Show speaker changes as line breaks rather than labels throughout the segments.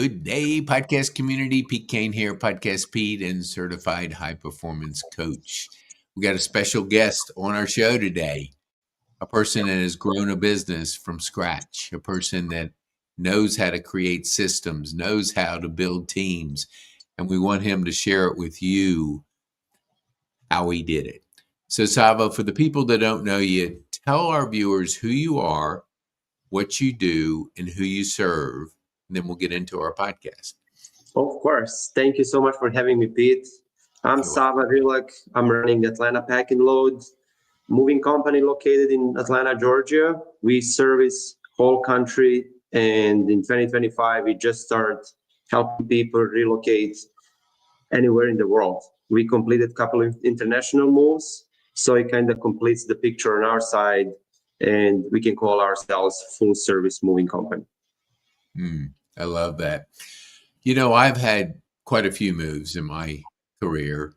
Good day, podcast community. Pete Kane here, Podcast Pete and certified high performance coach. We got a special guest on our show today, a person that has grown a business from scratch, a person that knows how to create systems, knows how to build teams, and we want him to share it with you how he did it. So, Sava, for the people that don't know you, tell our viewers who you are, what you do, and who you serve, and then we'll get into our podcast.
Of course. Thank you so much for having me, Pete. I'm Sava Rilak. I'm running Atlanta Pack and Load, moving company located in Atlanta, Georgia. We service whole country, and in 2025, we just started helping people relocate anywhere in the world. We completed a couple of international moves, so it kind of completes the picture on our side, and we can call ourselves full service moving company.
I love that. You know, I've had quite a few moves in my career,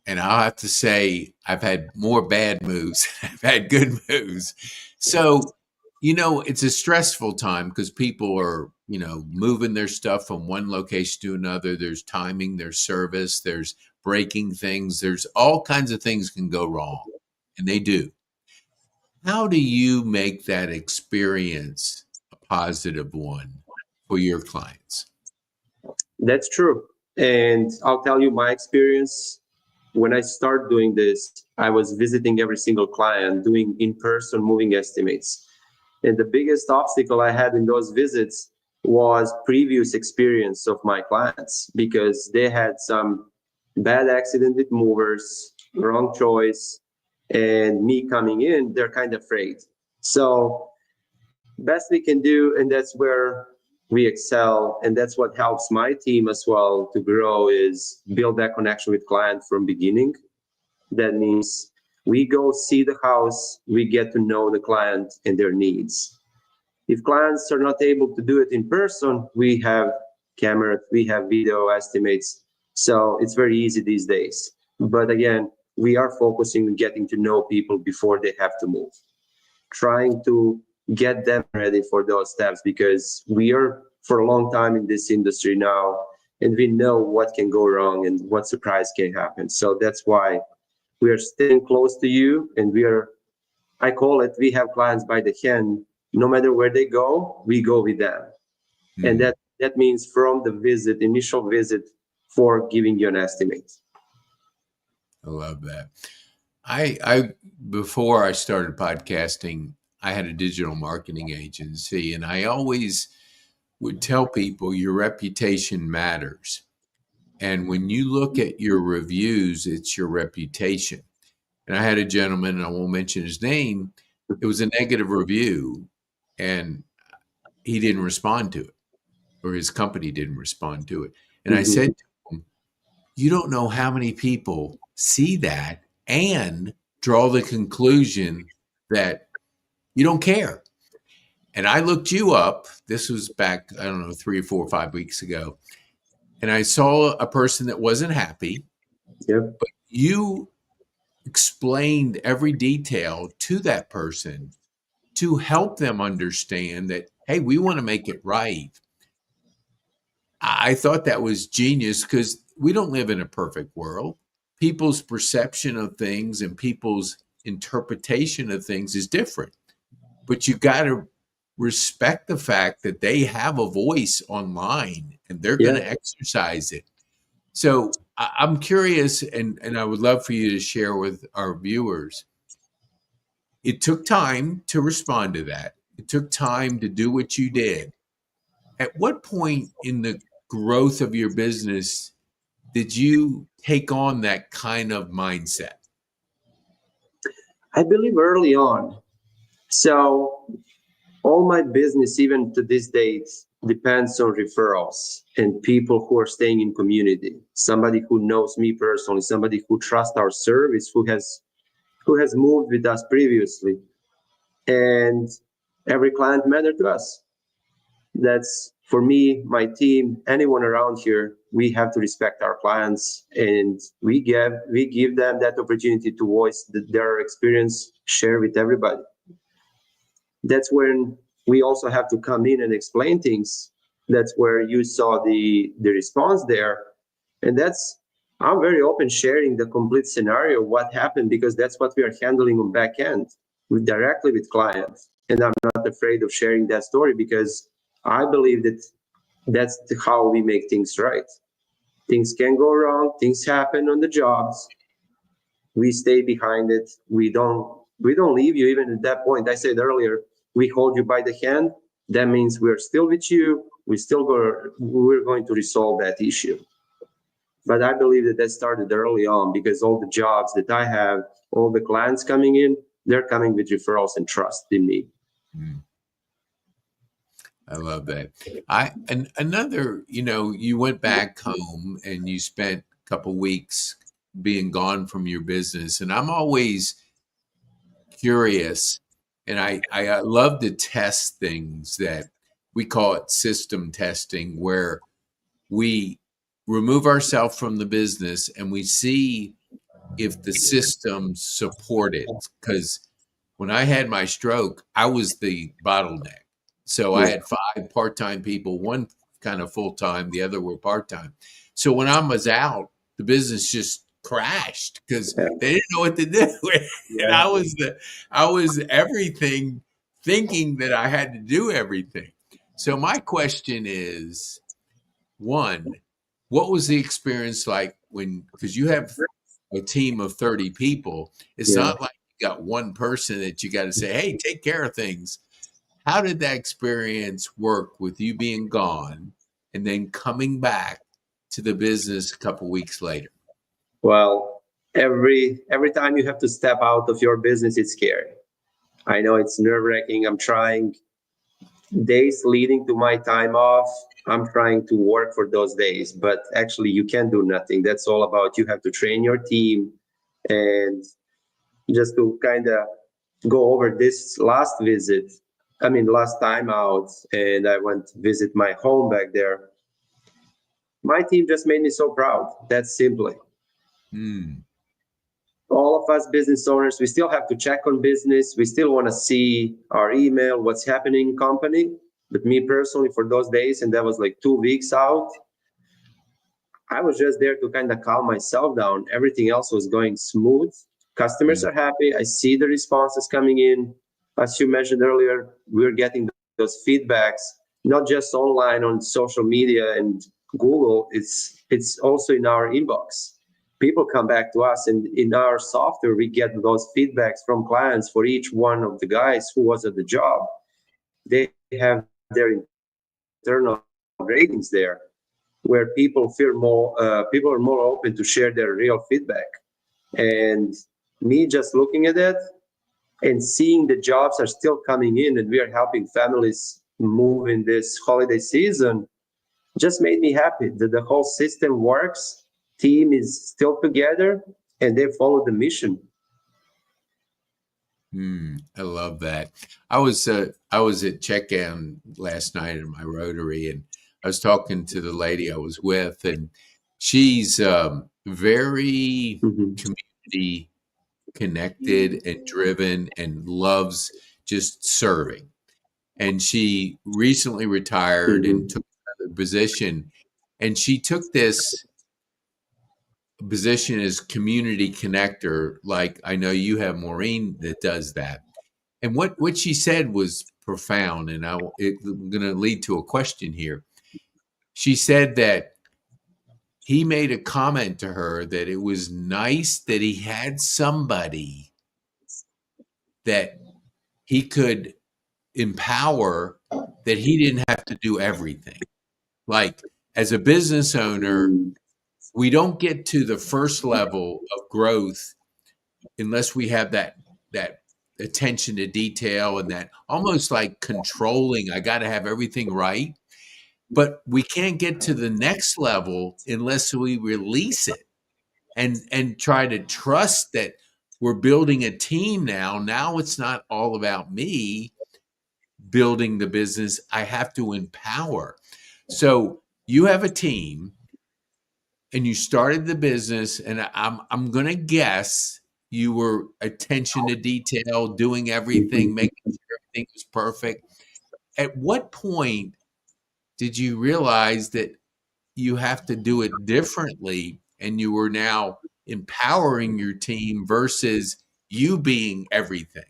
and I'll have to say I've had more bad moves than I've had good moves. So, you know, it's a stressful time because people are, you know, moving their stuff from one location to another. There's timing, there's service, there's breaking things. There's all kinds of things can go wrong, and they do. How do you make that experience a positive one for your clients?
That's true. And I'll tell you my experience. When I started doing this, I was visiting every single client, doing in-person moving estimates. And the biggest obstacle I had in those visits was previous experience of my clients, because they had some bad accident with movers, wrong choice, and me coming in, they're kind of afraid. So best we can do, and that's where we excel, and that's what helps my team as well to grow, is build that connection with client from beginning. That means we go see the house, we get to know the client and their needs. If clients are not able to do it in person, we have cameras, we have video estimates, so it's very easy these days. But again, we are focusing on getting to know people before they have to move, trying to get them ready for those steps, because we are for a long time in this industry now, and we know what can go wrong and what surprise can happen. So that's why we are staying close to you, and I call it, we have clients by the hand. No matter where they go, we go with them. And that means from the initial visit, for giving you an estimate.
I love that. I before I started podcasting, I had a digital marketing agency, and I always would tell people your reputation matters. And when you look at your reviews, it's your reputation. And I had a gentleman, and I won't mention his name, it was a negative review, and he didn't respond to it, or his company didn't respond to it. And I said to him, you don't know how many people see that and draw the conclusion that you don't care. And I looked you up. This was back, I don't know, 3 or 4 or 5 weeks ago. And I saw a person that wasn't happy.
Yep.
But you explained every detail to that person to help them understand that, hey, we want to make it right. I thought that was genius, because we don't live in a perfect world. People's perception of things and people's interpretation of things is different. But you got to respect the fact that they have a voice online, and they're going to exercise it. So I'm curious, and I would love for you to share with our viewers. It took time to respond to that. It took time to do what you did. At what point in the growth of your business did you take on that kind of mindset?
I believe early on. So all my business, even to this date, depends on referrals and people who are staying in community. Somebody who knows me personally, somebody who trusts our service, who has moved with us previously. And every client matters to us. That's, for me, my team, anyone around here, we have to respect our clients, and we give them that opportunity to voice their experience, share with everybody. That's when we also have to come in and explain things. That's where you saw the response there. And I'm very open sharing the complete scenario, what happened, because that's what we are handling on back end directly with clients. And I'm not afraid of sharing that story because I believe that that's how we make things right. Things can go wrong, things happen on the jobs. We stay behind it. We don't leave you even at that point. I said earlier, we hold you by the hand. That means we're still with you. We're going to resolve that issue. But I believe that started early on because all the jobs that I have, all the clients coming in, they're coming with referrals and trust in me.
I love that. And another, you went back home and you spent a couple weeks being gone from your business. And I'm always curious, and I love to test things that we call it system testing, where we remove ourselves from the business and we see if the systems support it. Because when I had my stroke, I was the bottleneck. So I had 5 part-time people, one kind of full-time, the other were part-time. So when I was out, the business just crashed because they didn't know what to do. And I was everything, thinking that I had to do everything. So my question is, one, what was the experience like because you have a team of 30 people. It's not like you got one person that you got to say, hey, take care of things. How did that experience work with you being gone and then coming back to the business a couple weeks later?
Well, every time you have to step out of your business, it's scary. I know it's nerve-wracking. I'm trying days leading to my time off. I'm trying to work for those days, but actually you can't do nothing. That's all about you have to train your team. And just to kind of go over this last time out, and I went to visit my home back there. My team just made me so proud. That's simply. All of us business owners, we still have to check on business. We still want to see our email, what's happening in company. But me personally, for those days, and that was like 2 weeks out, I was just there to kind of calm myself down. Everything else was going smooth. Customers are happy. I see the responses coming in. As you mentioned earlier, we're getting those feedbacks, not just online on social media and Google. It's also in our inbox. People come back to us, and in our software, we get those feedbacks from clients for each one of the guys who was at the job. They have their internal ratings there, where people are more open to share their real feedback. And me just looking at it and seeing the jobs are still coming in, and we are helping families move in this holiday season, just made me happy that the whole system works. Team is still together, and they follow the mission.
I love that. I was at check-in last night in my Rotary, and I was talking to the lady I was with, and she's very community connected and driven and loves just serving. And she recently retired and took another position, and she took this position as community connector. Like I know you have Maureen that does that. And what she said was profound, and I'm going to lead to a question here. She said that he made a comment to her that it was nice that he had somebody that he could empower, that he didn't have to do everything. Like as a business owner, we don't get to the first level of growth unless we have that attention to detail and that almost like controlling. I got to have everything right. But we can't get to the next level unless we release it and try to trust that we're building a team now. Now it's not all about me building the business. I have to empower. So you have a team and you started the business, and I'm going to guess you were attention to detail, doing everything, making sure everything was perfect. At what point did you realize that you have to do it differently, and you are now empowering your team versus you being everything?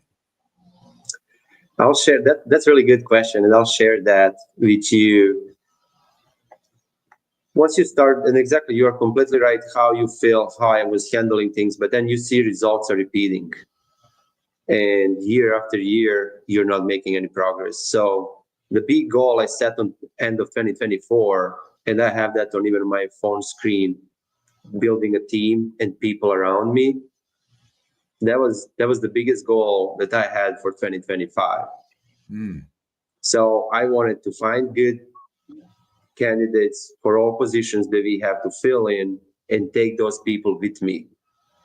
I'll share that. That's a really good question, and I'll share that with you. Once you start, and exactly, you are completely right how you feel, how I was handling things, but then you see results are repeating. And year after year, you're not making any progress. So the big goal I set on end of 2024, and I have that on even my phone screen, building a team and people around me. That was the biggest goal that I had for 2025.
Mm.
So I wanted to find good candidates for all positions that we have to fill in and take those people with me.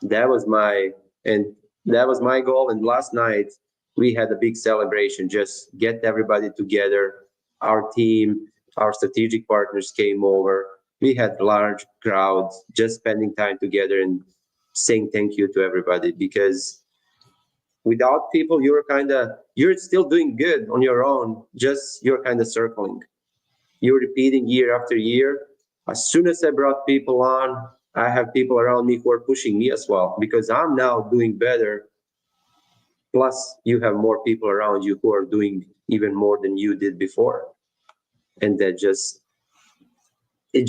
That was my and that was my goal. And last night we had a big celebration, just get everybody together. Our team, our strategic partners came over. We had large crowds just spending time together and saying thank you to everybody, because without people you're still doing good on your own, just you're kind of circling, you're repeating year after year. As soon as I brought people on, I have people around me who are pushing me as well, because I'm now doing better. Plus, you have more people around you who are doing even more than you did before. And it's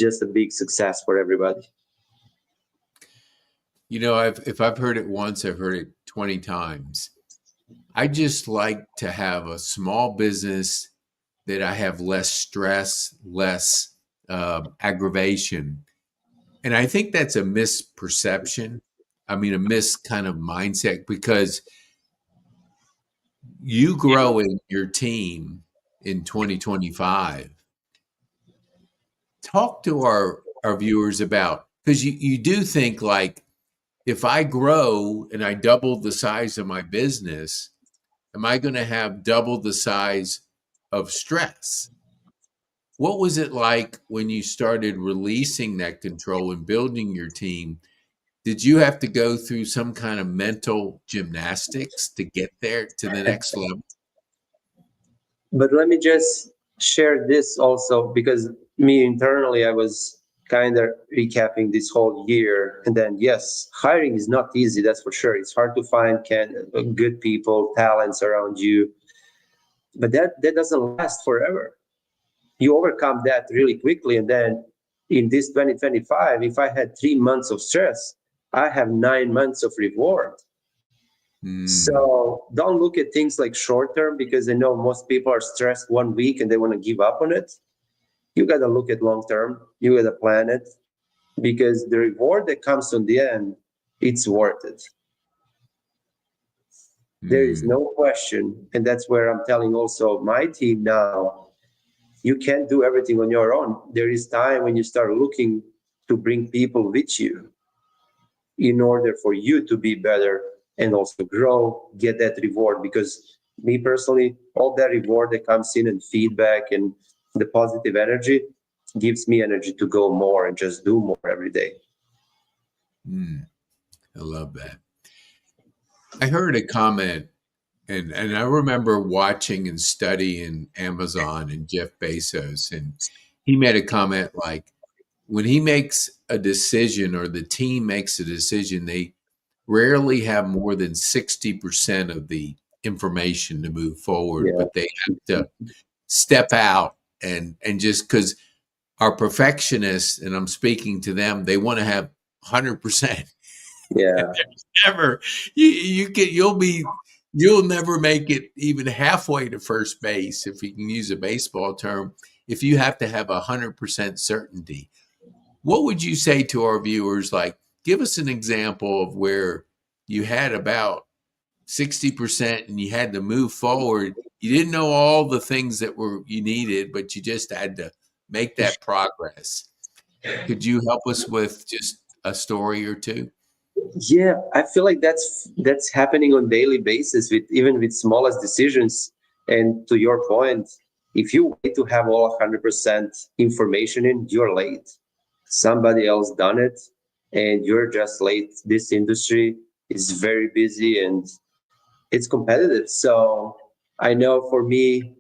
just a big success for everybody.
You know, if I've heard it once, I've heard it 20 times. I just like to have a small business that I have less stress, less aggravation. And I think that's a misperception. I mean, a mis kind of mindset, because you growing your team in 2025. Talk to our viewers about, because you do think like, if I grow and I double the size of my business, am I going to have double the size of stress? What was it like when you started releasing that control and building your team? Did you have to go through some kind of mental gymnastics to get there to the next level?
But let me just share this also, because me internally, I was kind of recapping this whole year. And then, yes, hiring is not easy, that's for sure. It's hard to find good people, talents around you. But that doesn't last forever. You overcome that really quickly. And then in this 2025, if I had 3 months of stress, I have 9 months of reward. So don't look at things like short term, because I know most people are stressed 1 week and they want to give up on it. You got to look at long term. You got to plan it, because the reward that comes on the end, it's worth it. There is no question. And that's where I'm telling also my team now, you can't do everything on your own. There is time when you start looking to bring people with you in order for you to be better and also grow, get that reward. Because me personally, all that reward that comes in and feedback and the positive energy gives me energy to go more and just do more every day.
I love that. I heard a comment, and I remember watching and studying Amazon and Jeff Bezos, and he made a comment like, when he makes a decision or the team makes a decision, they rarely have more than 60% of the information to move forward,
Yeah.
but they have to step out and just, because our perfectionists, and I'm speaking to them, they want to have 100%.
Yeah.
Never, you'll never make it even halfway to first base, if you can use a baseball term, if you have to have 100% certainty. What would you say to our viewers? Like, give us an example of where you had about 60% and you had to move forward. You didn't know all the things that you needed, but you just had to make that progress. Could you help us with just a story or two?
Yeah, I feel like that's happening on daily basis, with even with smallest decisions. And to your point, if you wait to have all 100% information in, you're late. Somebody else done it, and you're just late. This industry is very busy and it's competitive. So I know for me,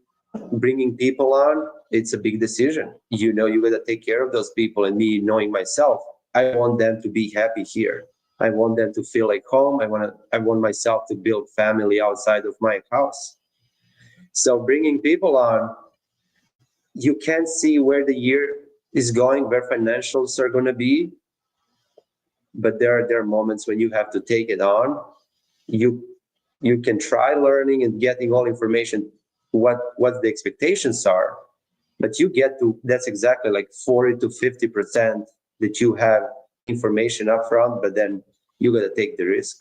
bringing people on, it's a big decision. You got to take care of those people. And me knowing myself, I want them to be happy here. I want them to feel like home. I want myself to build family outside of my house. So bringing people on, you can't see where the year is going, where financials are going to be, but there are moments when you have to take it on. You can try learning and getting all information, what the expectations are, but you get to, that's exactly like 40 to 50% that you have information up front, but then you got to take the risk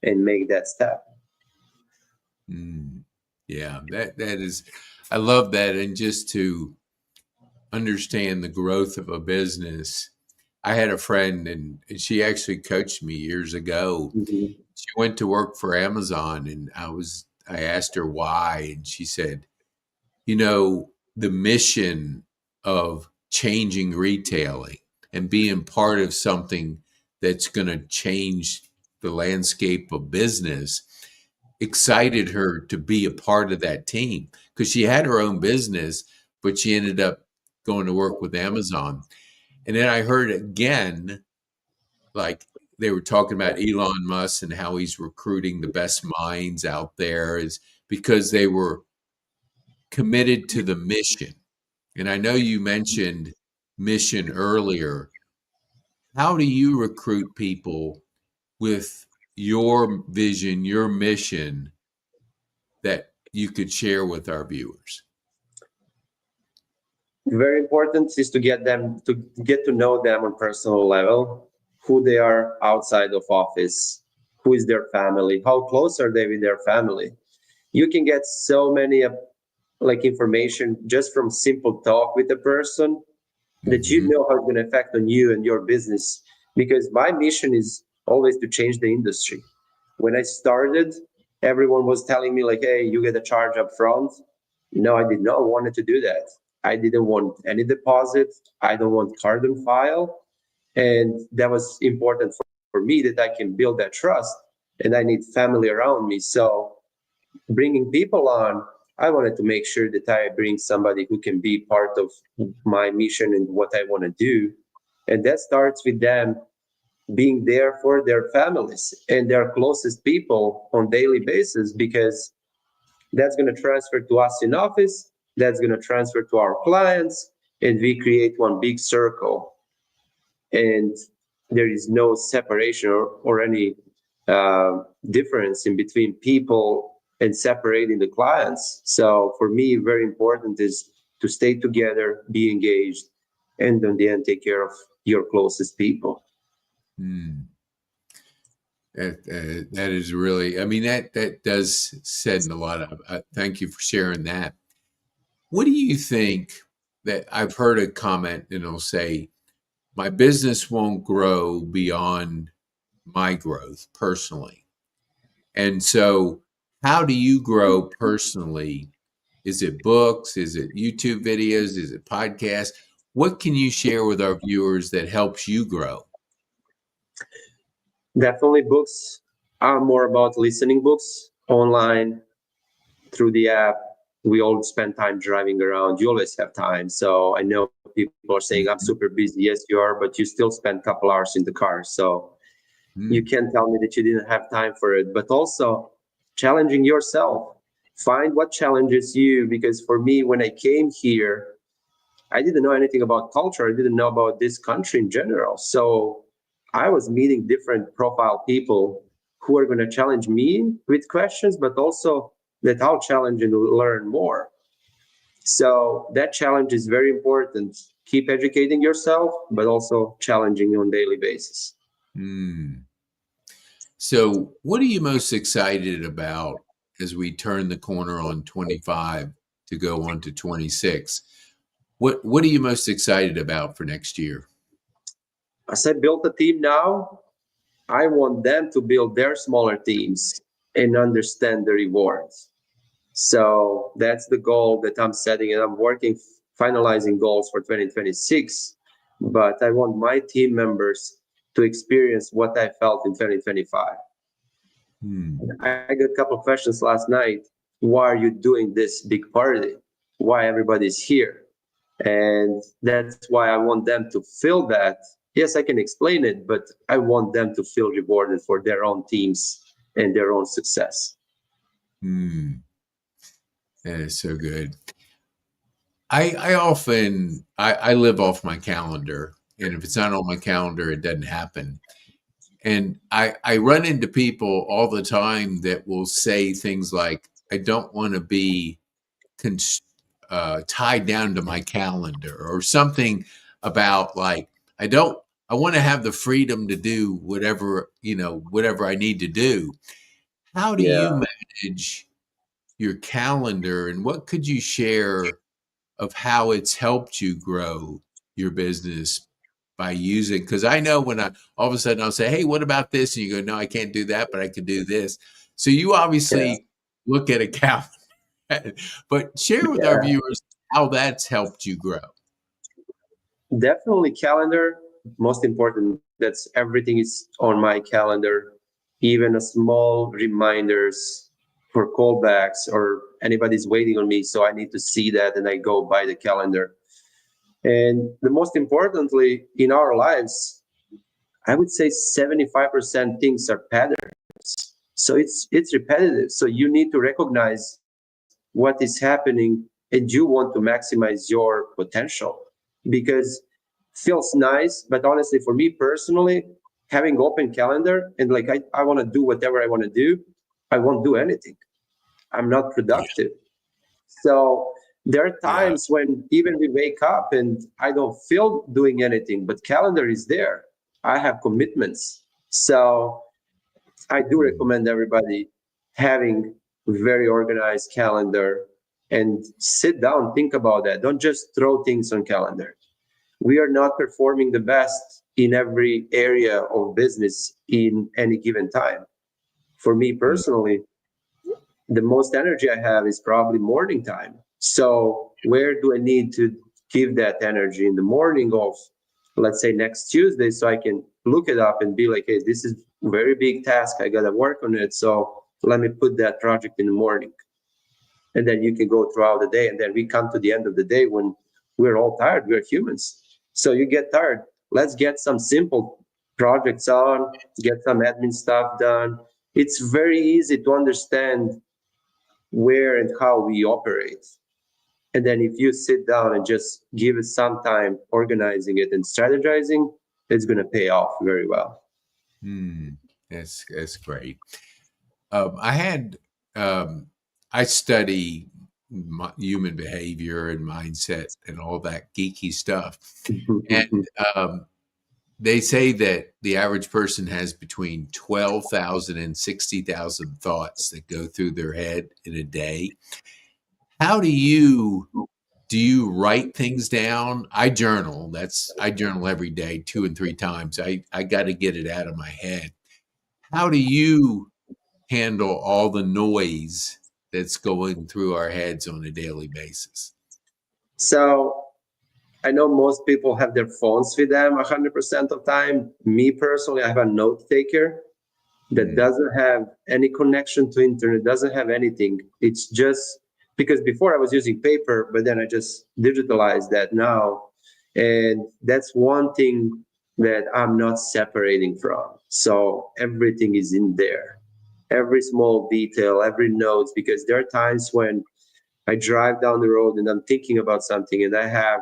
and make that step.
Yeah, that is, I love that. And just to understand the growth of a business, I had a friend and she actually coached me years ago.
Mm-hmm.
She went to work for Amazon and I asked her why, and she said, the mission of changing retailing and being part of something that's going to change the landscape of business excited her to be a part of that team, because she had her own business, but she ended up going to work with Amazon. And then I heard again, like they were talking about Elon Musk and how he's recruiting the best minds out there, is because they were committed to the mission. And I know you mentioned mission earlier. How do you recruit people with your vision, your mission, that you could share with our viewers?
Very important is to get to know them on personal level, who they are outside of office, who is their family, how close are they with their family. You can get so many information just from simple talk with a person, that you know how it's going to affect on you and your business. Because my mission is always to change the industry. When I started, everyone was telling me like, hey, you get a charge up front. No, I did not want to do that. I didn't want any deposit. I don't want card on file. And that was important for me, that I can build that trust, and I need family around me. So bringing people on, I wanted to make sure that I bring somebody who can be part of my mission and what I want to do. And that starts with them being there for their families and their closest people on daily basis, because that's going to transfer to us in office, that's going to transfer to our clients, and we create one big circle. And there is no separation or any difference in between people and separating the clients. So for me, very important is to stay together, be engaged, and in the end, take care of your closest people.
That is really, I mean, that does send a lot of, thank you for sharing that. What do you think, that I've heard a comment and it'll say, my business won't grow beyond my growth personally. And so how do you grow personally? Is it books? Is it YouTube videos? Is it podcasts? What can you share with our viewers that helps you grow?
Definitely books. I'm more about listening books online, through the app. We all spend time driving around. You always have time. So I know people are saying, I'm super busy. Yes, you are, but you still spend a couple hours in the car. So you can't tell me that you didn't have time for it. But also challenging yourself. Find what challenges you. Because for me, when I came here, I didn't know anything about culture. I didn't know about this country in general. So I was meeting different profile people who are going to challenge me with questions, but also that I'll challenge and learn more. So that challenge is very important. Keep educating yourself, but also challenging on a daily basis.
So what are you most excited about as we turn the corner on 25 to go on to 26? What are you most excited about for next year?
As I built a team now, I want them to build their smaller teams and understand the rewards. So that's the goal that I'm setting, and I'm working, finalizing goals for 2026. But I want my team members to experience what I felt in 2025. I got a couple of questions last night. Why are you doing this big party? why everybody's here. And that's why I want them to feel that. Yes, I can explain it, but I want them to feel rewarded for their own teams and their own success.
That is so good. I often I live off my calendar, and if it's not on my calendar, it doesn't happen. And I run into people all the time that will say things like, "I don't want to be tied down to my calendar," or something about like, I want to have the freedom to do whatever I need to do." How do you
Yeah.
manage your calendar, and what could you share of how it's helped you grow your business by using? Because I know when I all of a sudden I'll say, "Hey, what about this?" And you go, "No, I can't do that, but I could do this." So you
Yeah.
obviously look at a calendar, but share with our
Yeah.
viewers how that's helped you grow.
Definitely calendar. Most important, that's everything is on my calendar. Even a small reminders for callbacks or anybody's waiting on me. So I need to see that and I go by the calendar. And the most importantly, in our lives, I would say 75% things are patterns. So it's repetitive. So you need to recognize what is happening and you want to maximize your potential because feels nice, but honestly for me personally, having open calendar and like I want to do whatever I want to do, I won't do anything. I'm not
Yeah,
productive. So there are
yeah,
times when even we wake up and I don't feel doing anything, but calendar is there. I have commitments. So I do
mm,
recommend everybody having very organized calendar and sit down, think about that. Don't just throw things on calendar. We are not performing the best in every area of business in any given time. For me
mm,
personally, the most energy I have is probably morning time. So where do I need to give that energy in the morning of, let's say next Tuesday, so I can look it up and be like, hey, this is a very big task. I gotta work on it. So let me put that project in the morning. And then you can go throughout the day. And then we come to the end of the day when we're all tired. We're humans. So you get tired. Let's get some simple projects on, get some admin stuff done. It's very easy to understand where and how we operate. And then if you sit down and just give it some time organizing it and strategizing, it's going to pay off very well.
mm. That's great. I had I study human behavior and mindset and all that geeky stuff, and um, they say that the average person has between 12,000 and 60,000 thoughts that go through their head in a day. How do you write things down? I journal. I journal every day, 2 and 3 times. I got to get it out of my head. How do you handle all the noise that's going through our heads on a daily basis?
So I know most people have their phones with them 100% of time. Me personally, I have a note taker that
Mm,
doesn't have any connection to internet, doesn't have anything. It's just because before I was using paper, but then I just digitalized that now. And that's one thing that I'm not separating from. So everything is in there. Every small detail, every note, because there are times when I drive down the road and I'm thinking about something and I have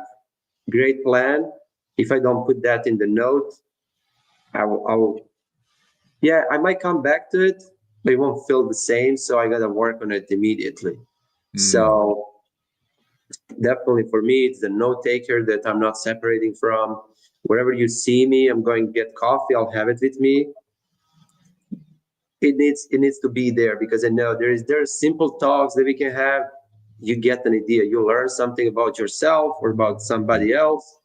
great plan. If I don't put that in the note, I will yeah, I might come back to it, but it won't feel the same. So I gotta work on it immediately.
mm,
So definitely for me, it's the note taker that I'm not separating from. Wherever you see me, I'm going to get coffee. I'll have it with me. It needs to be there because I know there's simple talks that we can have. You get an idea. You learn something about yourself or about somebody else.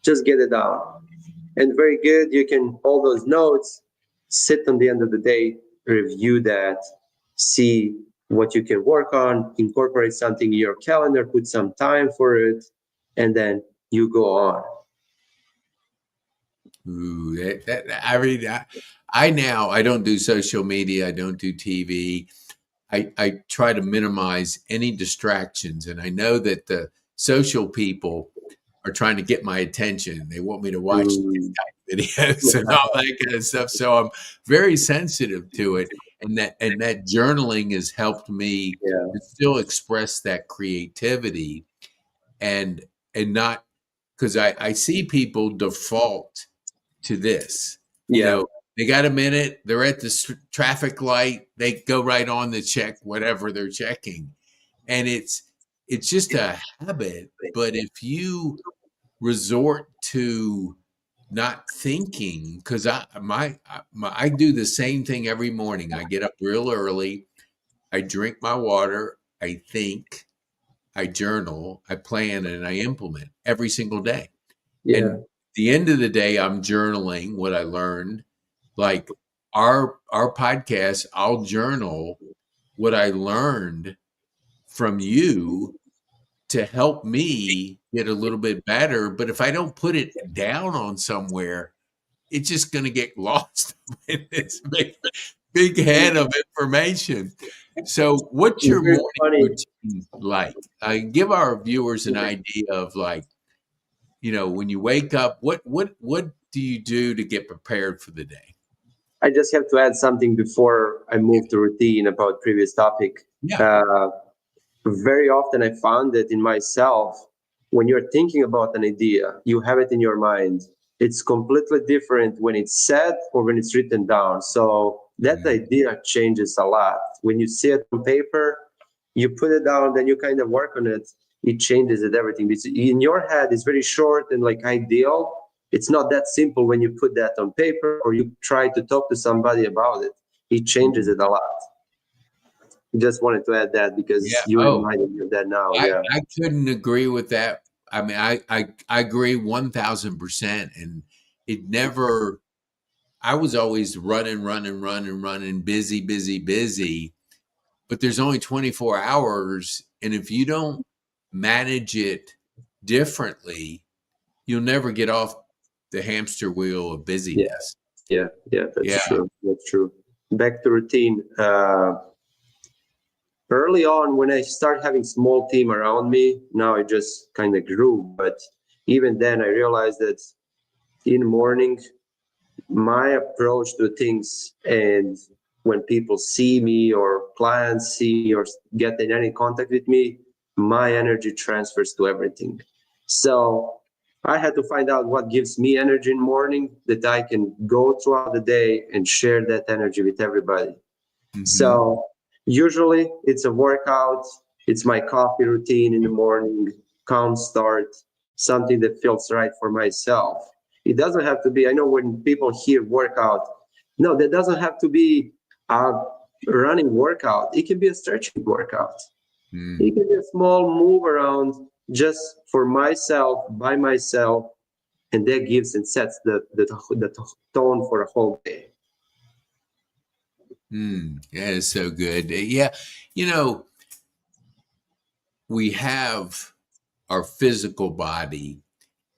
Just get it down. And very good. You can all those notes sit on the end of the day, review that, see what you can work on, incorporate something in your calendar, put some time for it, and then you go on.
ooh, I mean, I don't do social media. I don't do TV. I try to minimize any distractions. And I know that the social people are trying to get my attention. They want me to watch these
Mm.
type of videos and all that kind of stuff. So I'm very sensitive to it. And that journaling has helped me
Yeah.
to still express that creativity and not because I see people default to this. You
Yeah.
know, they got a minute, they're at the traffic light, they go right on to check whatever they're checking. And it's just a habit, but if you resort to not thinking, because I do the same thing every morning. I get up real early, I drink my water, I think, I journal, I plan, and I implement every single day.
Yeah.
And the end of the day, I'm journaling what I learned. Like our podcast, I'll journal what I learned from you to help me get a little bit better. But if I don't put it down on somewhere, it's just going to get lost in this big head of information. So, what's
It's
your
very
morning
funny.
routine like? Give our viewers an idea of like, when you wake up, what do you do to get prepared for the day?
I just have to add something before I move to routine about previous topic.
Yeah.
Uh, Very often I found that in myself, when you're thinking about an idea, you have it in your mind. It's completely different when it's said or when it's written down. So that
Mhm.
idea changes a lot. When you see it on paper, you put it down, then you kind of work on it. It changes it everything. It's in your head, it's very short and like ideal. It's not that simple when you put that on paper or you try to talk to somebody about it. It changes
Mhm.
it a lot. Just wanted to add that
Yeah.
because you
Oh,
reminded me of that now.
I,
Yeah.
I couldn't agree with that. I mean, I agree 1,000%. And it never, I was always running, busy, busy, busy. But there's only 24 hours. And if you don't manage it differently, you'll never get off the hamster wheel of
Yeah.
busyness.
Yeah. That's
Yeah.
true. That's true. Back to routine. Early on, when I started having small team around me, now it just kind of grew. But even then, I realized that in the morning, my approach to things and when people see me or clients see me or get in any contact with me, my energy transfers to everything. So I had to find out what gives me energy in the morning that I can go throughout the day and share that energy with everybody.
Hmm.
So usually it's a workout, it's my coffee routine in the morning, calm start, something that feels right for myself. It doesn't have to be, I know when people hear workout, no, that doesn't have to be a running workout. It can be a stretching workout. It
Mm.
can be a small move around just for myself, by myself, and that gives and sets the tone for a whole day.
Mm. Yeah, it's so good. Yeah. You know, we have our physical body,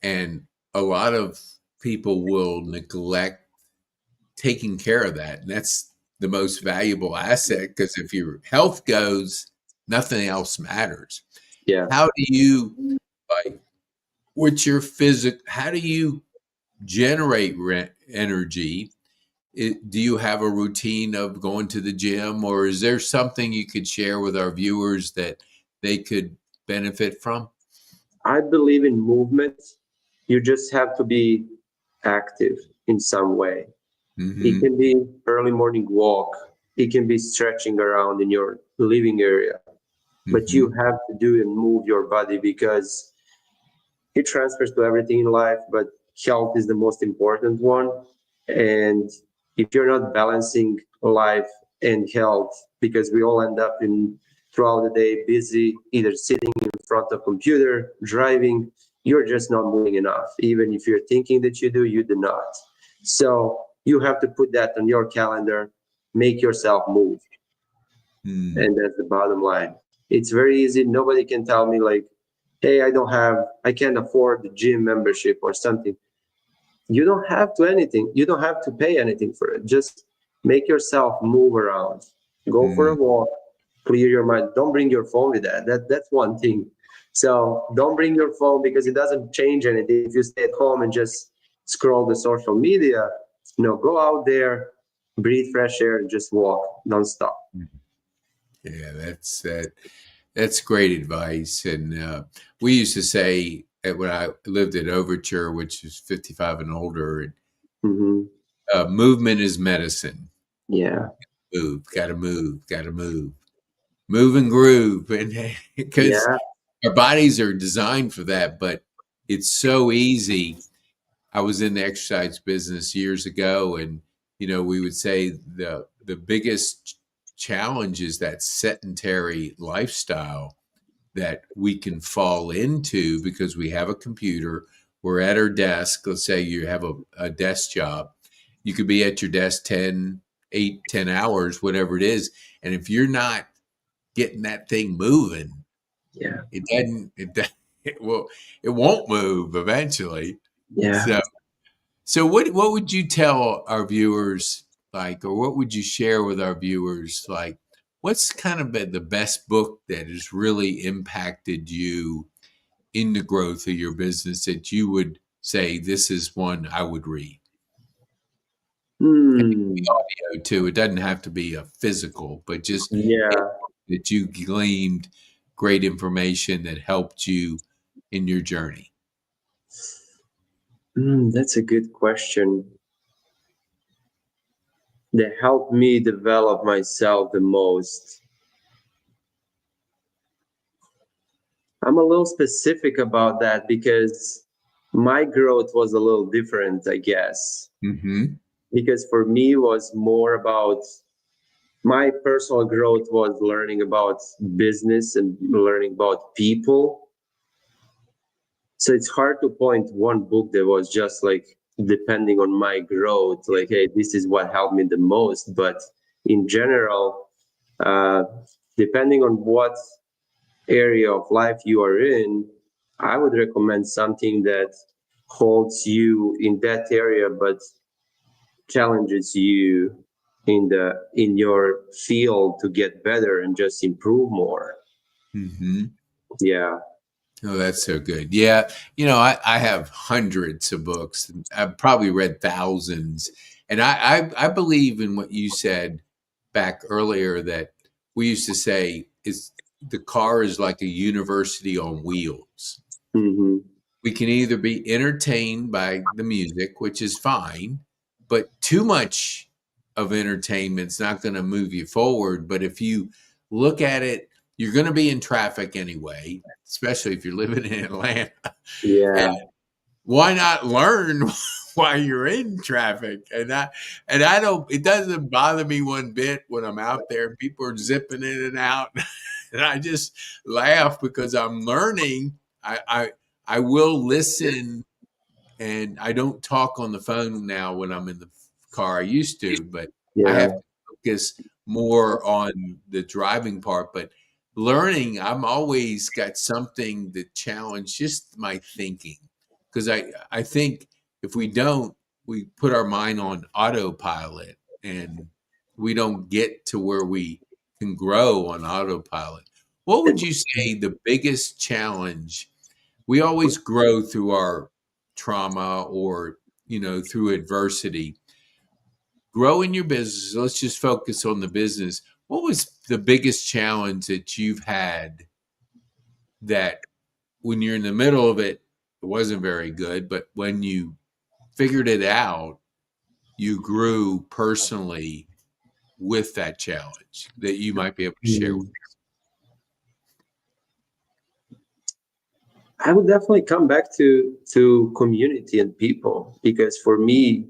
and a lot of people will neglect taking care of that. And that's the most valuable asset because if your health goes, nothing else matters.
Yeah.
How do you, like, what's your how do you generate energy? Do you have a routine of going to the gym, or is there something you could share with our viewers that they could benefit from?
I believe in movement. You just have to be active in some way. It
Hmm.
can be early morning walk. It can be stretching around in your living area, but you
Hmm.
have to do and move your body because it transfers to everything in life, but health is the most important one. And if you're not balancing life and health, because we all end up in throughout the day busy, either sitting in front of computer, driving, you're just not moving enough. Even if you're thinking that you do not. So you have to put that on your calendar, make yourself move.
Mm.
And that's the bottom line. It's very easy. Nobody can tell me like, hey, I can't afford the gym membership or something. You don't have to anything. You don't have to pay anything for it. Just make yourself move around. Go for a
Mm.
walk. clear your mind. Don't bring your phone with that's one thing. So don't bring your phone, because it doesn't change anything if you stay at home and just scroll the social media. Go out there, breathe fresh air, and just walk. Don't stop.
Yeah, that's great advice. And we used to say when I lived at Overture, which is 55 and older, and
Mm-hmm.
movement is medicine.
Yeah.
Got to move, got to move and groove, and because
Yeah.
our bodies are designed for that. But it's so easy. I was in the exercise business years ago, and we would say the biggest challenge is that sedentary lifestyle that we can fall into because we have a computer. We're at our desk. Let's say you have a desk job. You could be at your desk 10 hours, whatever it is. And if you're not getting that thing moving,
Yeah.
it won't move eventually.
Yeah.
So what would you tell our viewers, like, or what would you share with our viewers, like, what's kind of been the best book that has really impacted you in the growth of your business that you would say this is one I would read? And
Hmm.
the audio too. It doesn't have to be a physical, but just
Yeah.
that you gleaned great information that helped you in your journey.
That's a good question. That helped me develop myself the most. I'm a little specific about that because my growth was a little different, I guess.
Mm-hmm.
Because for me, it was more about my personal growth was learning about business and learning about people. So it's hard to point one book that was just like depending on my growth, like, hey, this is what helped me the most. But in general, uh, depending on what area of life you are in, I would recommend something that holds you in that area, but challenges you in your field to get better and just improve more.
Mm-hmm.
Yeah.
Oh, that's so good. Yeah. I have hundreds of books. I've probably read thousands. And I believe in what you said back earlier that we used to say is the car is like a university on wheels.
Mm-hmm.
We can either be entertained by the music, which is fine, but too much of entertainment's not going to move you forward. But if you look at it, you're going to be in traffic anyway, especially if you're living in Atlanta.
Yeah.
And why not learn while you're in traffic? And I don't, it doesn't bother me one bit when I'm out there and people are zipping in and out. And I just laugh because I'm learning. I will listen, and I don't talk on the phone now when I'm in the car. I used to, but I
Yeah.
have to focus more on the driving part. But learning, I'm always got something that challenge just my thinking, because I think if we don't, we put our mind on autopilot, and we don't get to where we can grow on autopilot. What would you say the biggest challenge? We always grow through our trauma or through adversity. Grow in your business. Let's just focus on the business. What was the biggest challenge that you've had that when you're in the middle of it, it wasn't very good, but when you figured it out, you grew personally with that challenge that you might be able to share with
Mm. I would definitely come back to community and people, because for me,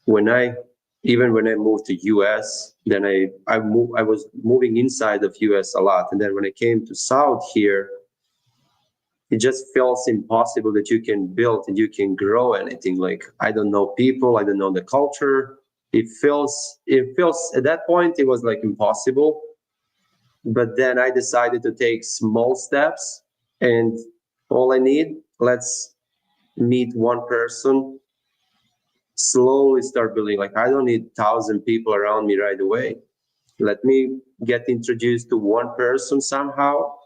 when I even when I moved to US, then I was moving inside of US a lot, and then when I came to South here, it just feels impossible that you can build and you can grow anything. Like, I don't know people, I don't know the culture. It feels at that point it was like impossible. But then I decided to take small steps, and all I need, let's meet one person, slowly start building. Like, I don't need 1,000 people around me right away. let me get introduced to one person somehow.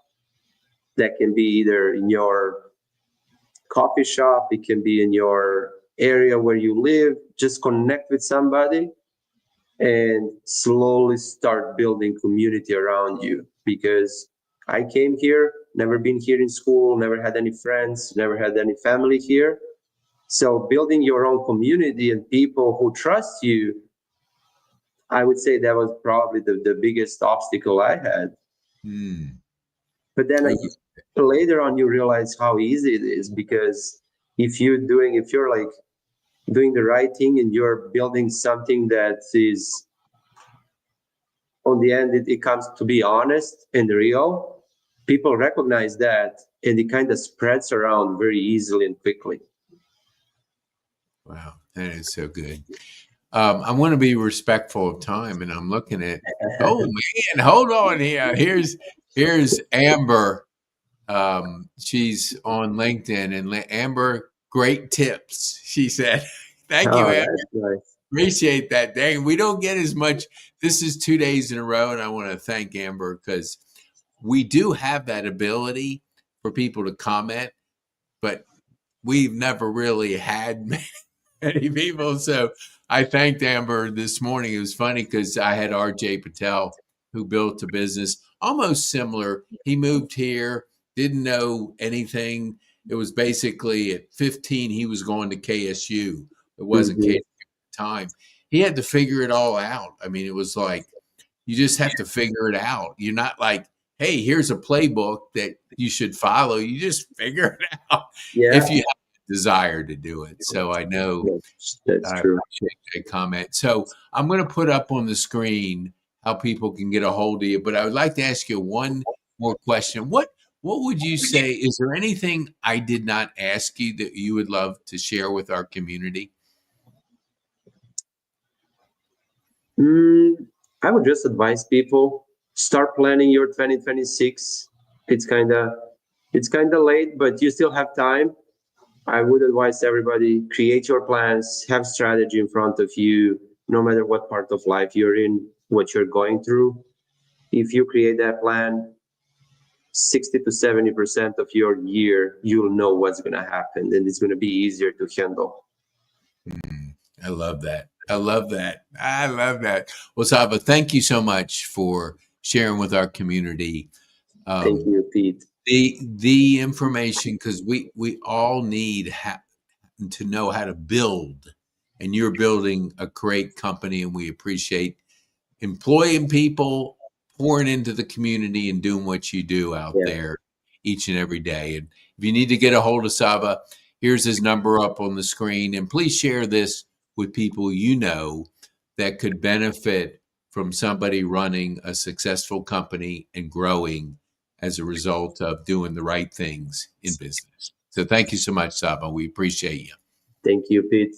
That can be either in your coffee shop, it can be in your area where you live. Just connect with somebody and slowly start building community around you. Because I came here, never been here in school, never had any friends, never had any family here. So building your own community and people who trust you, I would say that was probably the biggest obstacle I had. But then later on, you realize how easy it is, because if you're like doing the right thing and you're building something that is, on the end, it comes to be honest and real, people recognize that, and it kind of spreads around very easily and quickly.
Wow, that is so good. I want to be respectful of time, and I'm looking at. Oh man, hold on here. Here's Amber. She's on LinkedIn, and Amber, great tips. She said, "Thank you, Amber.
Nice.
Appreciate that. Dang, we don't get as much. This is 2 days in a row, and I want to thank Amber because we do have that ability for people to comment, but we've never really had many people. So I thanked Amber this morning. It was funny because I had RJ Patel, who built a business almost similar. He moved here, didn't know anything. It was basically at 15, he was going to KSU. It wasn't KSU at the time. He had to figure it all out. I mean, it was like, you just have to figure it out. You're not like, hey, here's a playbook that you should follow. You just figure it out if you have the desire to do it. So I know
that's true.
Appreciate that comment. So I'm going to put up on the screen how people can get a hold of you. But I would like to ask you one more question. What would you say? Is there anything I did not ask you that you would love to share with our community?
I would just advise people, start planning your 2026. It's kind of late, but you still have time. I would advise everybody, create your plans, have strategy in front of you, no matter what part of life you're in, what you're going through. If you create that plan, 60 to 70% of your year, you'll know what's going to happen, and it's going to be easier to handle.
I love that. I love that. I love that. Well, Sava, thank you so much for sharing with our community.
Thank you, Pete.
The information, because we all need to know how to build, and you're building a great company, and we appreciate employing people, pouring into the community, and doing what you do out there each and every day. And if you need to get a hold of Sava, here's his number up on the screen, and please share this with people you know that could benefit from somebody running a successful company and growing as a result of doing the right things in business. So thank you so much, Sava. We appreciate you.
Thank you, Pete.